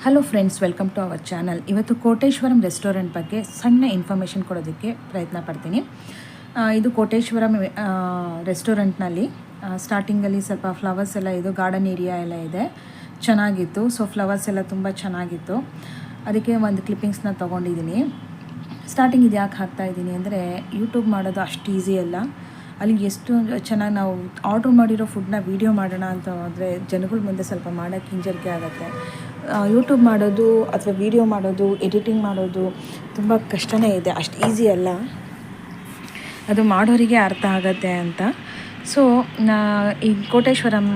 Hello friends, welcome to our channel. ಇವತ್ತು Koteshwaram restaurant ಬಗ್ಗೆ ಸಣ್ಣ ಇನ್ಫಾರ್ಮೇಷನ್ ಕೊಡೋದಕ್ಕೆ ಪ್ರಯತ್ನ ಪಡ್ತೀನಿ. ಇದು ಕೋಟೇಶ್ವರಂ ರೆಸ್ಟೋರೆಂಟ್ನಲ್ಲಿ ಸ್ಟಾರ್ಟಿಂಗಲ್ಲಿ ಸ್ವಲ್ಪ ಫ್ಲವರ್ಸ್ ಎಲ್ಲ ಇದು ಗಾರ್ಡನ್ ಏರಿಯಾ ಎಲ್ಲ ಇದೆ, ಚೆನ್ನಾಗಿತ್ತು. ಸೊ ಫ್ಲವರ್ಸ್ ಎಲ್ಲ ತುಂಬ ಚೆನ್ನಾಗಿತ್ತು, ಅದಕ್ಕೆ ಒಂದು ಕ್ಲಿಪ್ಪಿಂಗ್ಸ್ನ ತೊಗೊಂಡಿದ್ದೀನಿ. ಸ್ಟಾರ್ಟಿಂಗ್ ಇದು ಯಾಕೆ ಹಾಕ್ತಾಯಿದ್ದೀನಿ ಅಂದರೆ, ಯೂಟ್ಯೂಬ್ ಮಾಡೋದು ಅಷ್ಟು ಈಸಿ ಅಲ್ಲ. ಅಲ್ಲಿಗೆ ಎಷ್ಟು ಚೆನ್ನಾಗಿ ನಾವು ಆರ್ಡ್ರ್ ಮಾಡಿರೋ ಫುಡ್ನ ವೀಡಿಯೋ ಮಾಡೋಣ ಅಂತ ಹೋದರೆ ಜನಗಳ ಮುಂದೆ ಸ್ವಲ್ಪ ಮಾಡೋಕ್ಕೆ ಹಿಂಜರಿಕೆ ಆಗುತ್ತೆ. ಯೂಟ್ಯೂಬ್ ಮಾಡೋದು ಅಥವಾ ವೀಡಿಯೋ ಮಾಡೋದು, ಎಡಿಟಿಂಗ್ ಮಾಡೋದು ತುಂಬ ಕಷ್ಟನೇ ಇದೆ, ಅಷ್ಟು ಈಸಿ ಅಲ್ಲ. ಅದು ಮಾಡೋರಿಗೆ ಅರ್ಥ ಆಗುತ್ತೆ ಅಂತ. ಸೊ ಈ ಕೋಟೇಶ್ವರಂ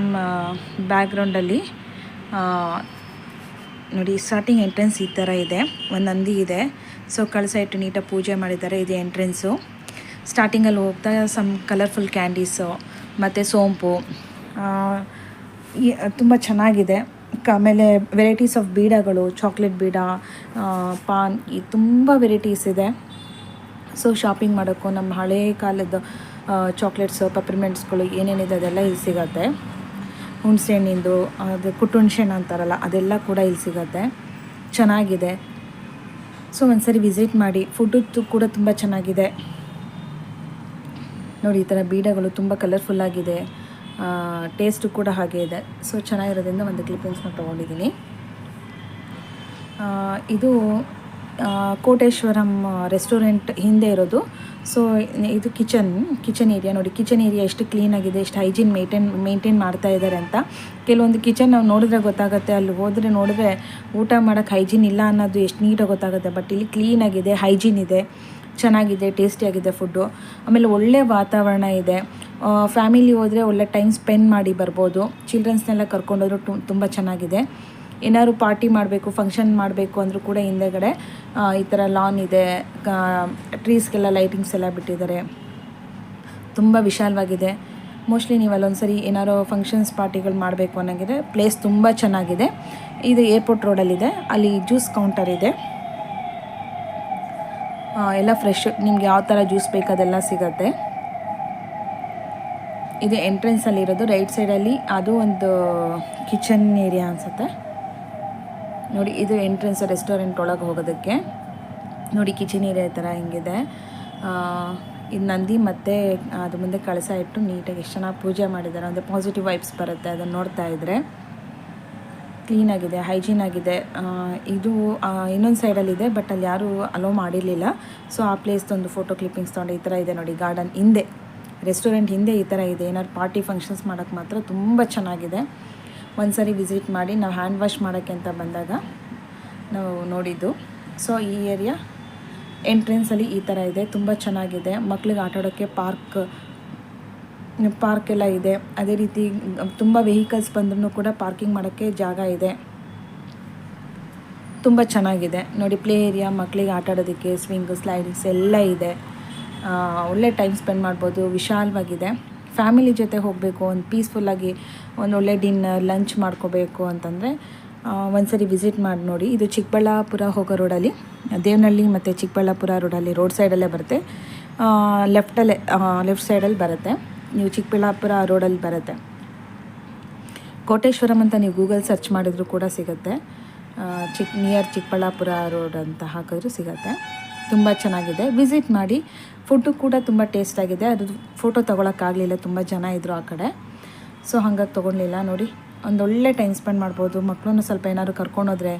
ಬ್ಯಾಕ್ಗ್ರೌಂಡಲ್ಲಿ ನೋಡಿ, ಸ್ಟಾರ್ಟಿಂಗ್ ಎಂಟ್ರೆನ್ಸ್ ಈ ಥರ ಇದೆ, ಒಂದು ನಂದಿ ಇದೆ. ಸೊ ಕಳಸ ಇಟ್ಟು ನೀಟಾಗಿ ಪೂಜೆ ಮಾಡಿದ್ದಾರೆ. ಇದು ಎಂಟ್ರೆನ್ಸು. ಸ್ಟಾರ್ಟಿಂಗಲ್ಲಿ ಹೋಗ್ತಾ ಸಮ್ ಕಲರ್ಫುಲ್ ಕ್ಯಾಂಡೀಸು ಮತ್ತು ಸೋಂಪು ತುಂಬ ಚೆನ್ನಾಗಿದೆ. ಆಮೇಲೆ ವೆರೈಟೀಸ್ ಆಫ್ ಬೀಡಗಳು, ಚಾಕ್ಲೇಟ್ ಬೀಡ, ಪಾನ್, ಈ ತುಂಬ ವೆರೈಟೀಸ್ ಇದೆ. ಸೊ ಶಾಪಿಂಗ್ ಮಾಡೋಕ್ಕೂ ನಮ್ಮ ಹಳೇ ಕಾಲದ ಚಾಕ್ಲೇಟ್ಸು, ಪೆಪರ್ಮೆಂಟ್ಸ್ಗಳು ಏನೇನಿದೆ ಅದೆಲ್ಲ ಇಲ್ಲಿ ಸಿಗುತ್ತೆ. ಹುಣಸೆ ಹಣ್ಣಿಂದು, ಅದು ಕುಟ್ಟುಣ್ಸೆ ಹಣ್ಣು ಅಂತಾರಲ್ಲ, ಅದೆಲ್ಲ ಕೂಡ ಇಲ್ಲಿ ಸಿಗುತ್ತೆ, ಚೆನ್ನಾಗಿದೆ. ಸೊ ಒಂದ್ಸರಿ ವಿಸಿಟ್ ಮಾಡಿ. ಫುಡ್ಡು ಕೂಡ ತುಂಬ ಚೆನ್ನಾಗಿದೆ ನೋಡಿ. ಈ ಥರ ಬೀಡಗಳು ತುಂಬ ಕಲರ್ಫುಲ್ಲಾಗಿದೆ, ಟೇಸ್ಟು ಕೂಡ ಹಾಗೆ ಇದೆ. ಸೊ ಚೆನ್ನಾಗಿರೋದ್ರಿಂದ ಒಂದು ಕ್ಲಿಪ್ಪಿಂಗ್ಸ್ನ ತೊಗೊಂಡಿದ್ದೀನಿ. ಇದು ಕೋಟೇಶ್ವರಂ ರೆಸ್ಟೋರೆಂಟ್ ಹಿಂದೆ ಇರೋದು. ಸೊ ಇದು ಕಿಚನ್ ಏರಿಯಾ ನೋಡಿ. ಕಿಚನ್ ಏರಿಯಾ ಎಷ್ಟು ಕ್ಲೀನಾಗಿದೆ, ಎಷ್ಟು ಹೈಜೀನ್ ಮೇಂಟೈನ್ ಮಾಡ್ತಾ ಇದ್ದಾರೆ ಅಂತ. ಕೆಲವೊಂದು ಕಿಚನ್ ನಾವು ನೋಡಿದ್ರೆ ಗೊತ್ತಾಗುತ್ತೆ, ಅಲ್ಲಿ ಹೋದರೆ ನೋಡಿದ್ರೆ ಊಟ ಮಾಡೋಕ್ಕೆ ಹೈಜೀನ್ ಇಲ್ಲ ಅನ್ನೋದು ಎಷ್ಟು ನೀಟಾಗಿ ಗೊತ್ತಾಗುತ್ತೆ. ಬಟ್ ಇಲ್ಲಿ ಕ್ಲೀನಾಗಿದೆ, ಹೈಜೀನ್ ಇದೆ, ಚೆನ್ನಾಗಿದೆ, ಟೇಸ್ಟಿಯಾಗಿದೆ ಫುಡ್ಡು. ಆಮೇಲೆ ಒಳ್ಳೆ ವಾತಾವರಣ ಇದೆ. ಫ್ಯಾಮಿಲಿ ಹೋದರೆ ಒಳ್ಳೆ ಟೈಮ್ ಸ್ಪೆಂಡ್ ಮಾಡಿ ಬರ್ಬೋದು. ಚಿಲ್ಡ್ರನ್ಸ್ನೆಲ್ಲ ಕರ್ಕೊಂಡೋದ್ರು ತುಂಬ ಚೆನ್ನಾಗಿದೆ. ಏನಾದ್ರು ಪಾರ್ಟಿ ಮಾಡಬೇಕು, ಫಂಕ್ಷನ್ ಮಾಡಬೇಕು ಅಂದರೂ ಕೂಡ ಹಿಂದೆಗಡೆ ಈ ಥರ ಲಾನ್ ಇದೆ, ಟ್ರೀಸ್ಗೆಲ್ಲ ಲೈಟಿಂಗ್ಸ್ ಎಲ್ಲ ಬಿಟ್ಟಿದ್ದಾರೆ, ತುಂಬ ವಿಶಾಲವಾಗಿದೆ. ಮೋಸ್ಟ್ಲಿ ನೀವು ಅಲ್ಲೊಂದು ಸರಿ ಏನಾದ್ರು ಫಂಕ್ಷನ್ಸ್ ಪಾರ್ಟಿಗಳು ಮಾಡಬೇಕು ಅನ್ನೋಂಗಿದ್ರೆ ಪ್ಲೇಸ್ ತುಂಬ ಚೆನ್ನಾಗಿದೆ. ಇದು ಏರ್ಪೋರ್ಟ್ ರೋಡಲ್ಲಿದೆ, ಅಲ್ಲಿ ಜ್ಯೂಸ್ ಕೌಂಟರ್ ಇದೆ, ಎಲ್ಲ ಫ್ರೆಶ್, ನಿಮ್ಗೆ ಯಾವ ಥರ ಜ್ಯೂಸ್ ಬೇಕು ಅದೆಲ್ಲ ಸಿಗುತ್ತೆ. ಇದು ಎಂಟ್ರೆನ್ಸಲ್ಲಿರೋದು. ರೈಟ್ ಸೈಡಲ್ಲಿ ಅದು ಒಂದು ಕಿಚನ್ ಏರಿಯಾ ಅನಿಸುತ್ತೆ ನೋಡಿ. ಇದು ಎಂಟ್ರೆನ್ಸ್ ರೆಸ್ಟೋರೆಂಟ್ ಒಳಗೆ ಹೋಗೋದಕ್ಕೆ ನೋಡಿ. ಕಿಚನ್ ಏರಿಯಾ ಈ ಥರ ಹಿಂಗಿದೆ. ಇದು ನಂದಿ ಮತ್ತು ಅದು ಮುಂದೆ ಕಳಸ ಇಟ್ಟು ನೀಟಾಗಿ ಎಷ್ಟು ಚೆನ್ನಾಗಿ ಪೂಜೆ ಮಾಡಿದ್ದಾರೆ. ಒಂದು ಪಾಸಿಟಿವ್ ವೈಬ್ಸ್ ಬರುತ್ತೆ ಅದನ್ನು ನೋಡ್ತಾ ಇದ್ದರೆ. ಕ್ಲೀನಾಗಿದೆ, ಹೈಜೀನ್ ಆಗಿದೆ. ಇದು ಇನ್ನೊಂದು ಸೈಡಲ್ಲಿದೆ, ಬಟ್ ಅಲ್ಲಿ ಯಾರೂ ಅಲೋ ಮಾಡಿರಲಿಲ್ಲ. ಸೊ ಆ ಪ್ಲೇಸ್ದೊಂದು ಫೋಟೋ ಕ್ಲಿಪ್ಪಿಂಗ್ಸ್ ತೊಗೊಂಡು ಈ ಥರ ಇದೆ ನೋಡಿ. ಗಾರ್ಡನ್ ಹಿಂದೆ, ರೆಸ್ಟೋರೆಂಟ್ ಹಿಂದೆ ಈ ಥರ ಇದೆ. ಏನಾದ್ರು ಪಾರ್ಟಿ ಫಂಕ್ಷನ್ಸ್ ಮಾಡೋಕ್ಕೆ ಮಾತ್ರ ತುಂಬ ಚೆನ್ನಾಗಿದೆ. ಒಂದು ಸಾರಿ ವಿಸಿಟ್ ಮಾಡಿ. ನಾವು ಹ್ಯಾಂಡ್ ವಾಶ್ ಮಾಡೋಕ್ಕೆ ಅಂತ ಬಂದಾಗ ನಾವು ನೋಡಿದ್ದು. ಸೊ ಈ ಏರಿಯಾ ಎಂಟ್ರೆನ್ಸಲ್ಲಿ ಈ ಥರ ಇದೆ, ತುಂಬ ಚೆನ್ನಾಗಿದೆ. ಮಕ್ಳಿಗೆ ಆಟಾಡೋಕ್ಕೆ ಪಾರ್ಕ್ ಎಲ್ಲ ಇದೆ. ಅದೇ ರೀತಿ ತುಂಬ ವೆಹಿಕಲ್ಸ್ ಬಂದ್ರೂ ಕೂಡ ಪಾರ್ಕಿಂಗ್ ಮಾಡೋಕ್ಕೆ ಜಾಗ ಇದೆ, ತುಂಬ ಚೆನ್ನಾಗಿದೆ ನೋಡಿ. ಪ್ಲೇ ಏರಿಯಾ, ಮಕ್ಕಳಿಗೆ ಆಟಾಡೋದಕ್ಕೆ ಸ್ವಿಂಗ್, ಸ್ಲೈಡಿಂಗ್ಸ್ ಎಲ್ಲ ಇದೆ. ಒಳ್ಳೆ ಟೈಮ್ ಸ್ಪೆಂಡ್ ಮಾಡ್ಬೋದು, ವಿಶಾಲವಾಗಿದೆ. ಫ್ಯಾಮಿಲಿ ಜೊತೆ ಹೋಗಬೇಕು, ಒಂದು ಪೀಸ್ಫುಲ್ಲಾಗಿ ಒಂದು ಒಳ್ಳೆ ಡಿನ್ನರ್, ಲಂಚ್ ಮಾಡ್ಕೋಬೇಕು ಅಂತಂದರೆ ಒಂದ್ಸರಿ ವಿಸಿಟ್ ಮಾಡಿ ನೋಡಿ. ಇದು ಚಿಕ್ಕಬಳ್ಳಾಪುರ ಹೋಗೋ ರೋಡಲ್ಲಿ, ದೇವನಹಳ್ಳಿ ಮತ್ತು ಚಿಕ್ಕಬಳ್ಳಾಪುರ ರೋಡಲ್ಲಿ ರೋಡ್ ಸೈಡಲ್ಲೇ ಬರುತ್ತೆ. ಲೆಫ್ಟ್ ಸೈಡಲ್ಲಿ ಬರುತ್ತೆ. ನೀವು ಚಿಕ್ಕಬಳ್ಳಾಪುರ ರೋಡಲ್ಲಿ ಬರುತ್ತೆ. ಕೋಟೇಶ್ವರಂ ಅಂತ ನೀವು ಗೂಗಲ್ ಸರ್ಚ್ ಮಾಡಿದ್ರು ಕೂಡ ಸಿಗುತ್ತೆ. ನಿಯರ್ ಚಿಕ್ಕಬಳ್ಳಾಪುರ ರೋಡ್ ಅಂತ ಹಾಕಿದ್ರು ಸಿಗುತ್ತೆ. ತುಂಬ ಚೆನ್ನಾಗಿದೆ, ವಿಸಿಟ್ ಮಾಡಿ. ಫುಡ್ಡು ಕೂಡ ತುಂಬ ಟೇಸ್ಟಾಗಿದೆ. ಅದು ಫೋಟೋ ತೊಗೊಳಕ್ಕಾಗಲಿಲ್ಲ, ತುಂಬ ಜನ ಇದ್ದರು ಆ ಕಡೆ. ಸೊ ಹಾಗಾಗಿ ತೊಗೊಳ್ಲಿಲ್ಲ ನೋಡಿ. ಒಂದೊಳ್ಳೆ ಟೈಮ್ ಸ್ಪೆಂಡ್ ಮಾಡ್ಬೋದು. ಮಕ್ಕಳನ್ನು ಸ್ವಲ್ಪ ಏನಾದ್ರು ಕರ್ಕೊಂಡೋದ್ರೆ,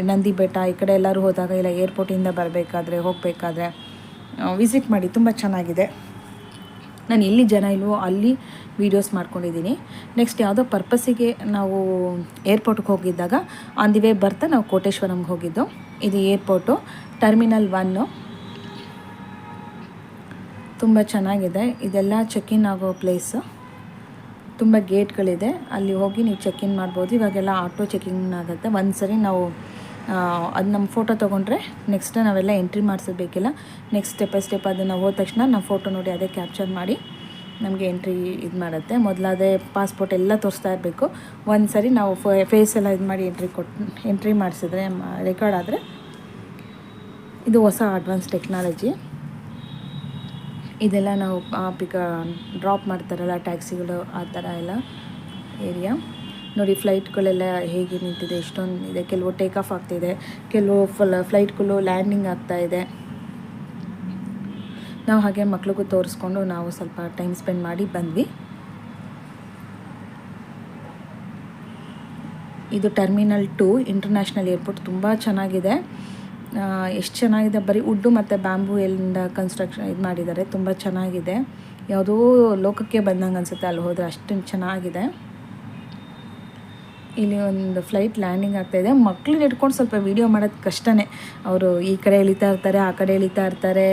ನಂದಿ ಬೆಟ್ಟ ಈ ಕಡೆ ಎಲ್ಲರೂ ಹೋದಾಗ, ಇಲ್ಲ ಏರ್ಪೋರ್ಟಿಂದ ಹೋಗಬೇಕಾದ್ರೆ ವಿಸಿಟ್ ಮಾಡಿ, ತುಂಬ ಚೆನ್ನಾಗಿದೆ. ನಾನು ಎಲ್ಲಿ ಜನ ಇಲ್ವೋ ಅಲ್ಲಿ ವೀಡಿಯೋಸ್ ಮಾಡ್ಕೊಂಡಿದ್ದೀನಿ. ನೆಕ್ಸ್ಟ್ ಯಾವುದೋ ಪರ್ಪಸ್ಸಿಗೆ ನಾವು ಏರ್ಪೋರ್ಟ್ಗೆ ಹೋಗಿದ್ದಾಗ ಆನ್ ದಿ ವೇ ಬರ್ತಾ ನಾವು ಕೋಟೇಶ್ವರಂಗೆ ಹೋಗಿದ್ದು. ಇದು ಏರ್ಪೋರ್ಟು, ಟರ್ಮಿನಲ್ 1. ತುಂಬ ಚೆನ್ನಾಗಿದೆ. ಇದೆಲ್ಲ ಚೆಕ್-ಇನ್ ಆಗೋ ಪ್ಲೇಸು. ತುಂಬ ಗೇಟ್ಗಳಿದೆ, ಅಲ್ಲಿ ಹೋಗಿ ನೀವು ಚೆಕ್-ಇನ್ ಮಾಡ್ಬೋದು. ಇವಾಗೆಲ್ಲ ಆಟೋ ಚೆಕಿಂಗ್ ಆಗುತ್ತೆ. ಒಂದು ಸರಿ ನಾವು ಅದು ನಮ್ಮ ಫೋಟೋ ತೊಗೊಂಡ್ರೆ ನೆಕ್ಸ್ಟ್ ನಾವೆಲ್ಲ ಎಂಟ್ರಿ ಮಾಡಿಸಬೇಕಿಲ್ಲ. ನೆಕ್ಸ್ಟ್ ಸ್ಟೆಪ್ ಅದನ್ನು ಹೋದ ತಕ್ಷಣ ನಾವು ಫೋಟೋ ನೋಡಿ ಅದೇ ಕ್ಯಾಪ್ಚರ್ ಮಾಡಿ ನಮಗೆ ಎಂಟ್ರಿ ಇದು ಮಾಡುತ್ತೆ. ಮೊದಲಾದರೆ ಪಾಸ್ಪೋರ್ಟ್ ಎಲ್ಲ ತೋರಿಸ್ತಾ ಇರಬೇಕು. ಒಂದು ಸರಿ ನಾವು ಫೇಸ್ ಎಲ್ಲ ಇದು ಮಾಡಿ ಎಂಟ್ರಿ ಮಾಡಿಸಿದ್ರೆ, ರೆಕಾರ್ಡ್ ಆದರೆ, ಇದು ಹೊಸ ಅಡ್ವಾನ್ಸ್ ಟೆಕ್ನಾಲಜಿ. ಇದೆಲ್ಲ ನಾವು ಡ್ರಾಪ್ ಮಾಡ್ತಾರಲ್ಲ ಟ್ಯಾಕ್ಸಿಗಳು, ಆ ಥರ ಎಲ್ಲ ಏರಿಯಾ. ನೋಡಿ ಫ್ಲೈಟ್ಗಳೆಲ್ಲ ಹೇಗೆ ನಿಂತಿದೆ, ಎಷ್ಟೊಂದು ಇದೆ. ಕೆಲವು ಟೇಕ್ ಆಫ್ ಆಗ್ತಿದೆ, ಕೆಲವು ಫ್ಲೈಟ್ಗಳು ಲ್ಯಾಂಡಿಂಗ್ ಆಗ್ತಾಯಿದೆ. ನಾವು ಹಾಗೆ ಮಕ್ಳಿಗೂ ತೋರಿಸ್ಕೊಂಡು ನಾವು ಸ್ವಲ್ಪ ಟೈಮ್ ಸ್ಪೆಂಡ್ ಮಾಡಿ ಬಂದ್ವಿ. ಇದು ಟರ್ಮಿನಲ್ 2 ಇಂಟರ್ನ್ಯಾಷನಲ್ ಏರ್ಪೋರ್ಟ್. ತುಂಬ ಚೆನ್ನಾಗಿದೆ. ಎಷ್ಟು ಚೆನ್ನಾಗಿದೆ, ಬರೀ ವುಡ್ಡು ಮತ್ತು ಬ್ಯಾಂಬೂ ಎಲ್ಲಿಂದ ಕನ್ಸ್ಟ್ರಕ್ಷನ್ ಇದು ಮಾಡಿದ್ದಾರೆ. ತುಂಬ ಚೆನ್ನಾಗಿದೆ, ಯಾವುದೋ ಲೋಕಕ್ಕೆ ಬಂದಂಗೆ ಅನಿಸುತ್ತೆ ಅಲ್ಲಿ ಹೋದರೆ, ಅಷ್ಟು ಚೆನ್ನಾಗಿದೆ. ಇಲ್ಲಿ ಒಂದು ಫ್ಲೈಟ್ ಲ್ಯಾಂಡಿಂಗ್ ಆಗ್ತಾಯಿದೆ. ಮಕ್ಳನ್ನ ಇಟ್ಕೊಂಡು ಸ್ವಲ್ಪ ವೀಡಿಯೋ ಮಾಡೋದು ಕಷ್ಟನೇ. ಅವರು ಈ ಕಡೆ ಎಳಿತಾ ಇರ್ತಾರೆ, ಆ ಕಡೆ ಎಳಿತಾ ಇರ್ತಾರೆ,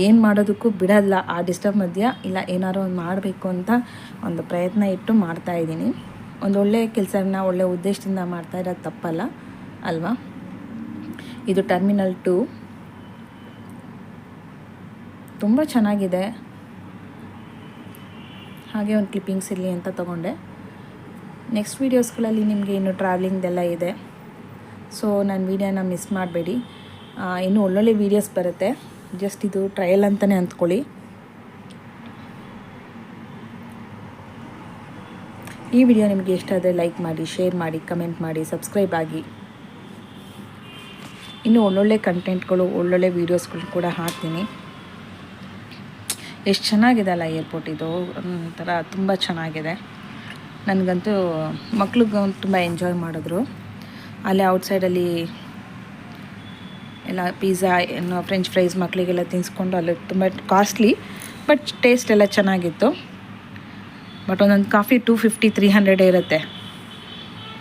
ಏನು ಮಾಡೋದಕ್ಕೂ ಬಿಡೋಲ್ಲ. ಆ ಡಿಸ್ಟರ್ಬ್ ಮಧ್ಯ ಇಲ್ಲ ಏನಾದ್ರು ಒಂದು ಮಾಡಬೇಕು ಅಂತ ಒಂದು ಪ್ರಯತ್ನ ಇಟ್ಟು ಮಾಡ್ತಾಯಿದ್ದೀನಿ. ಒಂದು ಒಳ್ಳೆಯ ಕೆಲಸನ ಒಳ್ಳೆಯ ಉದ್ದೇಶದಿಂದ ಮಾಡ್ತಾ ಇರೋದು ತಪ್ಪಲ್ಲ ಅಲ್ವಾ. ಇದು ಟರ್ಮಿನಲ್ 2 ತುಂಬ ಚೆನ್ನಾಗಿದೆ. ಹಾಗೆ ಒಂದು ಕ್ಲಿಪ್ಪಿಂಗ್ಸ್ ಇರಲಿ ಅಂತ ತೊಗೊಂಡೆ. ನೆಕ್ಸ್ಟ್ ವೀಡಿಯೋಸ್ಗಳಲ್ಲಿ ನಿಮಗೆ ಇನ್ನು ಟ್ರಾವೆಲಿಂಗ್ದೆಲ್ಲ ಇದೆ. ಸೊ ನನ್ನ ವೀಡಿಯೋನ ಮಿಸ್ ಮಾಡಬೇಡಿ. ಇನ್ನೂ ಒಳ್ಳೊಳ್ಳೆ ವೀಡಿಯೋಸ್ ಬರುತ್ತೆ. ಜಸ್ಟ್ ಇದು ಟ್ರಯಲ್ ಅಂತಲೇ ಅಂದ್ಕೊಳ್ಳಿ. ಈ ವಿಡಿಯೋ ನಿಮಗೆ ಇಷ್ಟ ಆದರೆ ಲೈಕ್ ಮಾಡಿ, ಶೇರ್ ಮಾಡಿ, ಕಮೆಂಟ್ ಮಾಡಿ, ಸಬ್ಸ್ಕ್ರೈಬ್ ಆಗಿ. ಇನ್ನೂ ಒಳ್ಳೊಳ್ಳೆ ಕಂಟೆಂಟ್ಗಳು, ಒಳ್ಳೊಳ್ಳೆ ವೀಡಿಯೋಸ್ಗಳು ಕೂಡ ಹಾಕ್ತೀನಿ. ಎಷ್ಟು ಚೆನ್ನಾಗಿದೆ ಅಲ್ಲ ಏರ್ಪೋರ್ಟ್. ಇದು ಒಂಥರ ತುಂಬ ಚೆನ್ನಾಗಿದೆ. ನನಗಂತೂ ಮಕ್ಳಿಗೆ ತುಂಬ ಎಂಜಾಯ್ ಮಾಡಿದ್ರು. ಅಲ್ಲೇ ಔಟ್ಸೈಡಲ್ಲಿ ಎಲ್ಲ ಪಿಜ್ಜಾ, ಫ್ರೆಂಚ್ ಫ್ರೈಸ್ ಮಕ್ಕಳಿಗೆಲ್ಲ ತಿನ್ನಿಸ್ಕೊಂಡು ಅಲ್ಲಿ ತುಂಬ ಕಾಸ್ಟ್ಲಿ, ಬಟ್ ಟೇಸ್ಟ್ ಎಲ್ಲ ಚೆನ್ನಾಗಿತ್ತು. ಬಟ್ ಒಂದೊಂದು ಕಾಫಿ 250-300 ಇರುತ್ತೆ.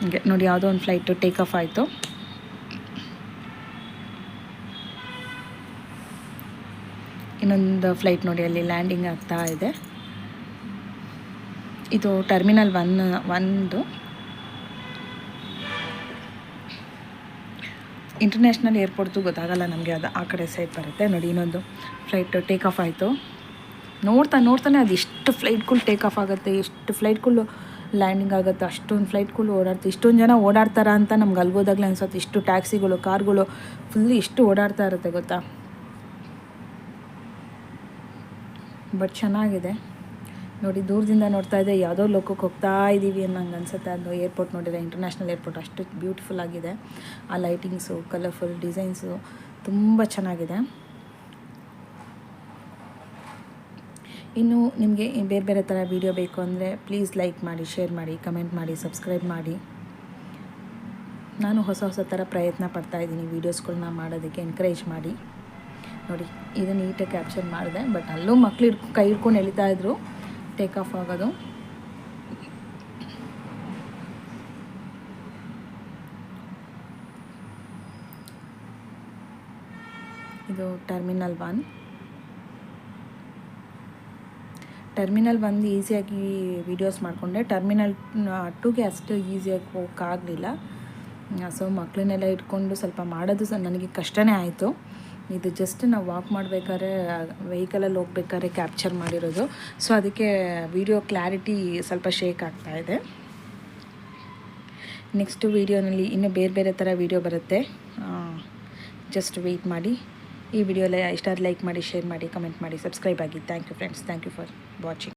ಹೀಗೆ ನೋಡಿ, ಯಾವುದೋ ಒಂದು ಫ್ಲೈಟು ಟೇಕ್ ಆಫ್ ಆಯಿತು. ಇನ್ನೊಂದು ಫ್ಲೈಟ್ ನೋಡಿ ಅಲ್ಲಿ ಲ್ಯಾಂಡಿಂಗ್ ಆಗ್ತಾ ಇದೆ. ಇದು ಟರ್ಮಿನಲ್ 1 ಇಂಟರ್ನ್ಯಾಷನಲ್ ಏರ್ಪೋರ್ಟ್ದು ಗೊತ್ತಾಗಲ್ಲ ನಮಗೆ, ಅದು ಆ ಕಡೆ ಸೈಡ್ ಬರುತ್ತೆ. ನೋಡಿ ಇನ್ನೊಂದು ಫ್ಲೈಟ್ ಟೇಕ್ ಆಫ್ ಆಯಿತು. ನೋಡ್ತಾನೆ ಅದು ಎಷ್ಟು ಫ್ಲೈಟ್ಗಳು ಟೇಕ್ ಆಫ್ ಆಗುತ್ತೆ, ಎಷ್ಟು ಫ್ಲೈಟ್ಗಳು ಲ್ಯಾಂಡಿಂಗ್ ಆಗುತ್ತೆ, ಅಷ್ಟೊಂದು ಫ್ಲೈಟ್ಗಳು ಓಡಾಡ್ತಾರೆ. ಇಷ್ಟೊಂದು ಜನ ಓಡಾಡ್ತಾರ ಅಂತ ನಮ್ಗೆ ಅಲ್ಗೋದಾಗಲೇ ಅನ್ಸುತ್ತೆ. ಇಷ್ಟು ಟ್ಯಾಕ್ಸಿಗಳು, ಕಾರ್ಗಳು ಫುಲ್ ಎಷ್ಟು ಓಡಾಡ್ತಾ ಇರುತ್ತೆ ಗೊತ್ತಾ. ಬಟ್ ಚೆನ್ನಾಗಿದೆ ನೋಡಿ. ದೂರದಿಂದ ನೋಡ್ತಾ ಇದ್ದೆ ಯಾವುದೋ ಲೋಕಕ್ಕೆ ಹೋಗ್ತಾ ಇದ್ದೀವಿ ಅನ್ನಂಗೆ ಅನ್ಸುತ್ತೆ. ಅದು ಏರ್ಪೋರ್ಟ್ ನೋಡಿದರೆ ಇಂಟರ್ನ್ಯಾಷನಲ್ ಏರ್ಪೋರ್ಟ್ ಅಷ್ಟು ಬ್ಯೂಟಿಫುಲ್ ಆಗಿದೆ. ಆ ಲೈಟಿಂಗ್ಸು, ಕಲರ್ಫುಲ್ ಡಿಸೈನ್ಸು ತುಂಬ ಚೆನ್ನಾಗಿದೆ. ಇನ್ನು ನಿಮಗೆ ಬೇರೆ ಬೇರೆ ಥರ ವೀಡಿಯೋ ಬೇಕು ಅಂದರೆ ಪ್ಲೀಸ್ ಲೈಕ್ ಮಾಡಿ, ಶೇರ್ ಮಾಡಿ, ಕಮೆಂಟ್ ಮಾಡಿ, ಸಬ್ಸ್ಕ್ರೈಬ್ ಮಾಡಿ. ನಾನು ಹೊಸ ಥರ ಪ್ರಯತ್ನ ಪಡ್ತಾಯಿದ್ದೀನಿ ವೀಡಿಯೋಸ್ಗಳನ್ನ ಮಾಡೋದಕ್ಕೆ. ಎನ್ಕರೇಜ್ ಮಾಡಿ. ನೋಡಿ ಇದು ನೀಟಾಗಿ ಕ್ಯಾಪ್ಚರ್ ಮಾಡಿದೆ. ಬಟ್ ಅಲ್ಲೂ ಮಕ್ಳು ಕೈ ಹಿಡ್ಕೊಂಡು ಎಳಿತಾಯಿದ್ರು ಟೇಕ್ ಆಫ್ ಆಗೋದು. ಇದು ಟರ್ಮಿನಲ್ 1 ಈಸಿಯಾಗಿ ವೀಡಿಯೋಸ್ ಮಾಡಿಕೊಂಡೆ. ಟರ್ಮಿನಲ್ 2ಗೆ ಅಷ್ಟು ಈಸಿಯಾಗಿ ಹೋಗೋಕ್ಕಾಗಲಿಲ್ಲ. ಸೊ ಮಕ್ಕಳನ್ನೆಲ್ಲ ಇಟ್ಕೊಂಡು ಸ್ವಲ್ಪ ಮಾಡೋದು ನನಗೆ ಕಷ್ಟನೇ ಆಯಿತು. ಇದು ಜಸ್ಟ್ ನಾವು ವಾಕ್ ಮಾಡಬೇಕಾದ್ರೆ, ವೆಹಿಕಲಲ್ಲಿ ಹೋಗ್ಬೇಕಾದ್ರೆ ಕ್ಯಾಪ್ಚರ್ ಮಾಡಿರೋದು. ಸೊ ಅದಕ್ಕೆ ವಿಡಿಯೋ ಕ್ಲಾರಿಟಿ ಸ್ವಲ್ಪ ಶೇಕ್ ಆಗ್ತಾಯಿದೆ. ನೆಕ್ಸ್ಟು ವೀಡಿಯೋನಲ್ಲಿ ಇನ್ನೂ ಬೇರೆ ಬೇರೆ ಥರ ವೀಡಿಯೋ ಬರುತ್ತೆ. ಜಸ್ಟ್ ವೆಯ್ಟ್ ಮಾಡಿ. ಈ ವಿಡಿಯೋ ಇಷ್ಟ ಲೈಕ್ ಮಾಡಿ, ಶೇರ್ ಮಾಡಿ, ಕಮೆಂಟ್ ಮಾಡಿ, ಸಬ್ಸ್ಕ್ರೈಬ್ ಆಗಿ. Thank you friends. Thank you for watching.